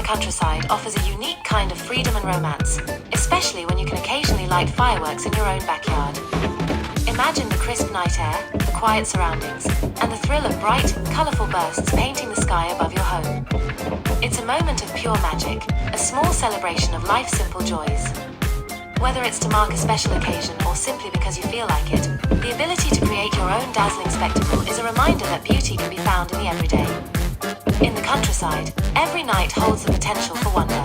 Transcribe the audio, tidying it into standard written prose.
countryside offers a unique kind of freedom and romance, especially when you can occasionally light fireworks in your own backyard. Imagine the crisp night air, the quiet surroundings, and the thrill of bright, colourful bursts painting the sky above your home. It's a moment of pure magic, a small celebration of life's simple joys. Whether it's to mark a special occasion or simply because you feel like it, the ability to create your own dazzling spectacle is a reminder that beauty can be found in the everyday. In the countryside, every night holds the potential for wonder.